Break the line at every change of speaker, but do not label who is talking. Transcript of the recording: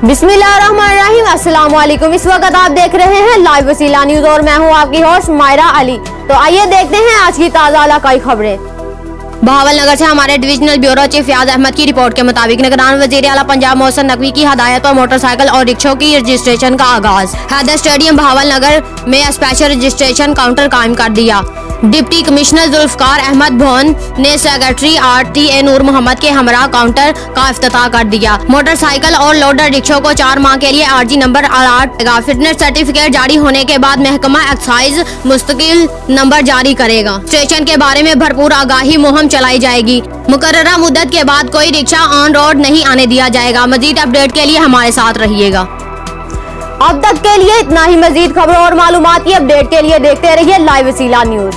बिस्मिल्लाहिर्रहमानिर्रहीम, अस्सलाम वालेकुम। इस वक्त आप देख रहे हैं लाइव वसीला न्यूज और मैं हूं आपकी होस्ट मायरा अली। तो आइए देखते हैं आज की ताज़ा इलाकाई खबरें। बहावलनगर से हमारे divisional bureau chief Fayaz Ahmad की रिपोर्ट के मुताबिक निगरान वजीर आला पंजाब मोहसिन नकवी की हदायत पर मोटरसाइकिल और रिक्शों की रजिस्ट्रेशन का आगाज। हैदर स्टेडियम बहावलनगर में स्पेशल रजिस्ट्रेशन काउंटर कायम कर दिया। डिप्टी कमिश्नर जुल्फकार अहमद भोन ने सेक्रेटरी RTA नूर मोहम्मद के हमरा काउंटर का इफ्तिताह कर दिया। मोटरसाइकिल और लोडर रिक्शों को 4 माह के लिए RG नंबर अलॉट करेगा। फिटनेस सर्टिफिकेट जारी होने के बाद महकमा एक्साइज मुस्तकिल नंबर जारी करेगा। स्टेशन के बारे में भरपूर आगाही मुहिम चलाई जाएगी। मुकर्ररा मुद्दत के बाद कोई रिक्शा ऑन रोड नहीं आने दिया जाएगा। मजीद अपडेट के लिए हमारे साथ रहिएगा। अब तक के लिए इतना ही। मजीद खबरों और मालूमाती अपडेट के लिए देखते रहिए लाइव वसीला न्यूज।